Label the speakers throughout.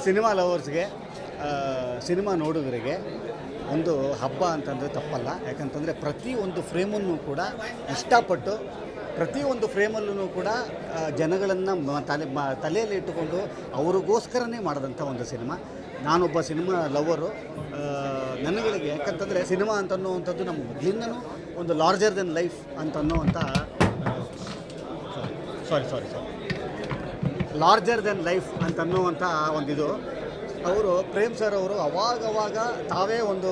Speaker 1: Cinema ಲವರ್ಸ್ಗೆ, cinema ನೋಡುಗರಿಗೆ ಒಂದು ಹಬ್ಬ ಅಂತಂದರೆ ತಪ್ಪಲ್ಲ. ಯಾಕಂತಂದರೆ ಪ್ರತಿಯೊಂದು ಫ್ರೇಮನ್ನು ಕೂಡ ಇಷ್ಟಪಟ್ಟು ಪ್ರತಿಯೊಂದು ಫ್ರೇಮಲ್ಲೂ ಕೂಡ ಜನಗಳನ್ನು ತಲೆಯಲ್ಲಿ ಇಟ್ಟುಕೊಂಡು ಅವ್ರಿಗೋಸ್ಕರನೇ ಮಾಡಿದಂಥ ಒಂದು ಸಿನಿಮಾ. ನಾನೊಬ್ಬ ಸಿನಿಮಾ ಲವರು. ನನಗಳಿಗೆ ಯಾಕಂತಂದರೆ ಸಿನಿಮಾ ಅಂತನ್ನುವಂಥದ್ದು ನಮ್ಮ ಮೊದಲಿಂದನೂ ಒಂದು ಲಾರ್ಜರ್ ದೆನ್ ಲೈಫ್ ಅಂತನ್ನುವಂಥ ಲಾರ್ಜರ್ ದೆನ್ ಲೈಫ್ ಅಂತನ್ನುವಂಥ ಒಂದಿದು. ಅವರು ಪ್ರೇಮ್ ಸರ್ ಅವರು ಅವಾಗವಾಗ ತಾವೇ ಒಂದು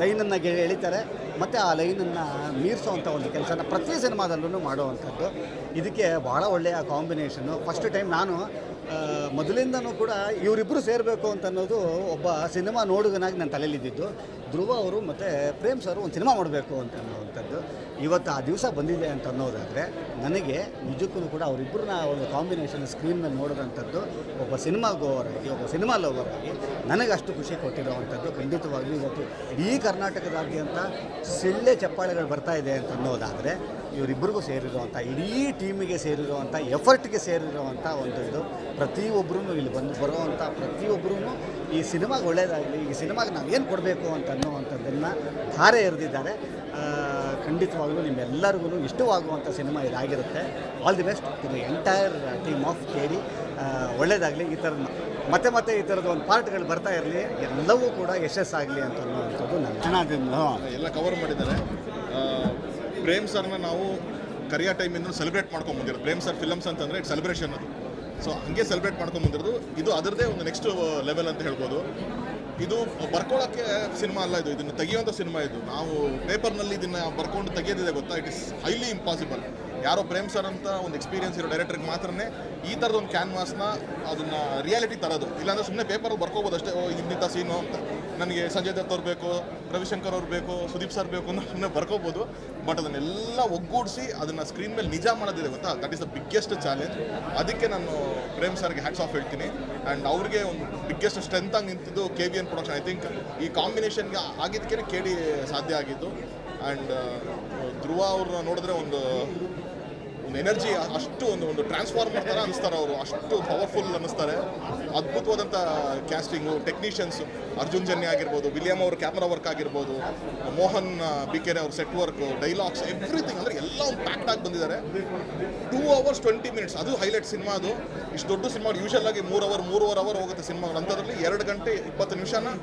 Speaker 1: ಲೈನನ್ನು ಎಳಿತಾರೆ ಮತ್ತು ಆ ಲೈನನ್ನು ಮೀರಿಸೋವಂಥ ಒಂದು ಕೆಲಸನ ಪ್ರತಿ ಸಿನಿಮಾದಲ್ಲೂ ಮಾಡುವಂಥದ್ದು. ಇದಕ್ಕೆ ಭಾಳ ಒಳ್ಳೆಯ ಕಾಂಬಿನೇಷನ್ನು. ಫಸ್ಟ್ ಟೈಮ್ ನಾನು ಮೊದಲಿಂದನೂ ಕೂಡ ಇವರಿಬ್ಬರು ಸೇರಬೇಕು ಅಂತನ್ನೋದು ಒಬ್ಬ ಸಿನಿಮಾ ನೋಡುಗನಾಗಿ ನನ್ನ ತಲೆಯಲ್ಲಿದ್ದಿದ್ದು. ಧ್ರುವ ಅವರು ಮತ್ತು ಪ್ರೇಮ್ ಸರ್ ಒಂದು ಸಿನಿಮಾ ಮಾಡಬೇಕು ಅಂತ ಅನ್ನೋವಂಥದ್ದು ಇವತ್ತು ಆ ದಿವಸ ಬಂದಿದೆ ಅಂತ ಅನ್ನೋದಾದರೆ ನನಗೆ ನಿಜಕ್ಕೂ ಕೂಡ ಅವರಿಬ್ಬರನ್ನ ಒಂದು ಕಾಂಬಿನೇಷನ್ ಸ್ಕ್ರೀನ್ ಮೇಲೆ ನೋಡೋದಂಥದ್ದು ಒಬ್ಬ ಸಿನಿಮಾ ಗೋವರಾಗಿ, ಒಬ್ಬ ಸಿನಿಮಾ ಲವರಾಗಿ ನನಗೆ ಅಷ್ಟು ಖುಷಿ ಕೊಟ್ಟಿರೋವಂಥದ್ದು. ಖಂಡಿತವಾಗ್ಲೂ ಇವತ್ತು ಇಡೀ ಕರ್ನಾಟಕದಾದ್ಯಂತ ಸಿಳ್ಳೆ ಚಪ್ಪಾಳೆಗಳು ಬರ್ತಾ ಇದೆ ಅಂತ ಅನ್ನೋದಾದರೆ ಇವರಿಬ್ಬರಿಗೂ ಸೇರಿರುವಂಥ, ಇಡೀ ಟೀಮಿಗೆ ಸೇರಿರುವಂಥ, ಎಫರ್ಟ್ಗೆ ಸೇರಿರುವಂಥ ಒಂದು ಇದು. ಪ್ರತಿಯೊಬ್ಬರೂ ಇಲ್ಲಿ ಬರುವಂಥ ಪ್ರತಿಯೊಬ್ಬರೂ ಈ ಸಿನಿಮಾಗೆ ಒಳ್ಳೆಯದಾಗಲಿ, ಈ ಸಿನಿಮಾಗೆ ನಾವು ಏನು ಕೊಡಬೇಕು ಅಂತ ಅನ್ನೋವಂಥದ್ದನ್ನು ಧಾರೆ ಎರೆದಿದ್ದಾರೆ. ಖಂಡಿತವಾಗಲೂ ನಿಮ್ಮೆಲ್ಲರಿಗೂ ಇಷ್ಟವಾಗುವಂಥ ಸಿನಿಮಾ ಇದಾಗಿರುತ್ತೆ. All the best to the entire team of KD. ಒಳ್ಳೆಯದಾಗಲಿ. ಈ ಥರದ ಮತ್ತೆ ಈ ಥರದ ಒಂದು ಪಾರ್ಟ್ಗಳು ಬರ್ತಾ ಇರಲಿ, ಎಲ್ಲವೂ ಕೂಡ ಯಶಸ್ಸಾಗಲಿ ಅಂತ ಅನ್ನೋವಂಥದ್ದು ನನ್ನ ಚೆನ್ನಾಗಿದ್ದು
Speaker 2: ಎಲ್ಲ ಕವರ್ ಮಾಡಿದ್ದಾರೆ. ಪ್ರೇಮ್ ಸರ್ನ ನಾವು ಕರಿಯಾ ಟೈಮಿಂದ ಸೆಲೆಬ್ರೇಟ್ ಮಾಡ್ಕೊಂಡು ಬಂದಿರೋದು. ಪ್ರೇಮ್ ಸರ್ ಫಿಲಮ್ಸ್ ಅಂತಂದರೆ ಇಟ್ ಸೆಲೆಬ್ರೇಷನ್ ಅದು. ಸೊ ಹಾಗೆ ಸೆಲೆಬ್ರೇಟ್ ಮಾಡ್ಕೊಂಡು ಬಂದಿರೋದು. ಇದು ಅದರದ್ದೇ ಒಂದು ನೆಕ್ಸ್ಟ್ ಲೆವೆಲ್ ಅಂತ ಹೇಳ್ಬೋದು. ಇದು ಬರ್ಕೊಳ್ಳೋಕ್ಕೆ ಸಿನಿಮಾ ಅಲ್ಲ, ಇದನ್ನು ತೆಗಿಯುವಂಥ ಸಿನಿಮಾ. ಇದು ನಾವು ಪೇಪರ್ನಲ್ಲಿ ಇದನ್ನು ಬರ್ಕೊಂಡು ತೆಗಿಯೋದಿದೆ ಗೊತ್ತಾ, ಇಟ್ ಇಸ್ ಹೈಲಿ ಇಂಪಾಸಿಬಲ್. ಯಾರೋ ಪ್ರೇಮ್ ಸರ್ ಅಂತ ಒಂದು ಎಕ್ಸ್ಪೀರಿಯನ್ಸ್ ಇರೋ ಡೈರೆಕ್ಟರ್ಗೆ ಮಾತ್ರನೇ ಈ ಥರದ ಒಂದು ಕ್ಯಾನ್ವಾಸ್ನ ಅದನ್ನು ರಿಯಾಲಿಟಿ ತರೋದು. ಇಲ್ಲಾಂದರೆ ಸುಮ್ಮನೆ ಪೇಪರಲ್ಲಿ ಬರ್ಕೋಬೋದು ಅಷ್ಟೇ. ಇಂಥ ಸೀನು ಅಂತ ನನಗೆ ಸಂಜಯ್ ದತ್ ಅವ್ರು ಬೇಕು, ರವಿಶಂಕರ್ ಅವ್ರು ಬೇಕು, ಸುದೀಪ್ ಸರ್ ಬೇಕು ಅನ್ನೋ ಸುಮ್ಮನೆ ಬರ್ಕೋಬೋದು. ಬಟ್ ಅದನ್ನೆಲ್ಲ ಒಗ್ಗೂಡಿಸಿ ಅದನ್ನು ಸ್ಕ್ರೀನ್ ಮೇಲೆ ನಿಜ ಮಾಡೋದಿದೆ ಗೊತ್ತಾ, that is the biggest challenge. ಅದಕ್ಕೆ ನಾನು ಪ್ರೇಮ್ ಸರ್ಗೆ ಹ್ಯಾಟ್ಸ್ ಆಫ್ ಹೇಳ್ತೀನಿ. ಆ್ಯಂಡ್ ಅವ್ರಿಗೆ ಒಂದು ಬಿಗ್ಗೆಸ್ಟ್ ಸ್ಟ್ರೆಂತ್ ಆಗಿ ನಿಂತಿದ್ದು KVN ಪ್ರೊಡಕ್ಷನ್. ಐ ಥಿಂಕ್ ಈ ಕಾಂಬಿನೇಷನ್ಗೆ ಆಗಿದ್ದಕ್ಕೆ KD ಸಾಧ್ಯ ಆಗಿದ್ದು. ಆ್ಯಂಡ್ ಧ್ರುವ ಅವ್ರನ್ನ ನೋಡಿದ್ರೆ ಒಂದು ಎನರ್ಜಿ ಅಷ್ಟು ಒಂದು ಟ್ರಾನ್ಸ್ಫಾರ್ಮರ್ ಥರ ಅನ್ನಿಸ್ತಾರೆ ಅವರು. ಅಷ್ಟು ಪವರ್ಫುಲ್ ಅನ್ನಿಸ್ತಾರೆ. ಅದ್ಭುತವಾದಂಥ ಕ್ಯಾಸ್ಟಿಂಗು, ಟೆಕ್ನಿಷಿಯನ್ಸು, ಅರ್ಜುನ್ ಜನ್ಯ ಆಗಿರ್ಬೋದು, ವಿಲಿಯಮ್ ಅವ್ರ ಕ್ಯಾಮ್ರಾ ವರ್ಕ್ ಆಗಿರ್ಬೋದು, ಮೋಹನ್ BK ಅವ್ರ ಸೆಟ್ ವರ್ಕು, ಡೈಲಾಗ್ಸ್, ಎವ್ರಿಥಿಂಗ್ ಅಂದರೆ ಎಲ್ಲ ಒಂದು ಪ್ಯಾಕ್ಟ್ ಆಗಿ ಬಂದಿದ್ದಾರೆ. 2 hours 20 minutes ಅದು ಹೈಲೈಟ್ ಸಿನಿಮಾ. ಅದು ಇಷ್ಟು ದೊಡ್ಡ ಸಿನಿಮಾ ಯೂಶಲ್ ಆಗಿ 3 ಅವರ್ ಹೋಗುತ್ತೆ ಸಿನಿಮಾಗಳು. ಅಂಥದ್ರಲ್ಲಿ 2 ಗಂಟೆ 20 ನಿಮಿಷನ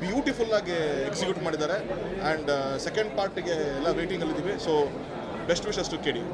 Speaker 2: ಬ್ಯೂಟಿಫುಲ್ಲಾಗಿ ಎಕ್ಸಿಕ್ಯೂಟ್ ಮಾಡಿದ್ದಾರೆ. ಆ್ಯಂಡ್ ಸೆಕೆಂಡ್ ಪಾರ್ಟಿಗೆ ಎಲ್ಲ ವೇಟಿಂಗಲ್ಲಿದ್ದೀವಿ. So best wishes to KD.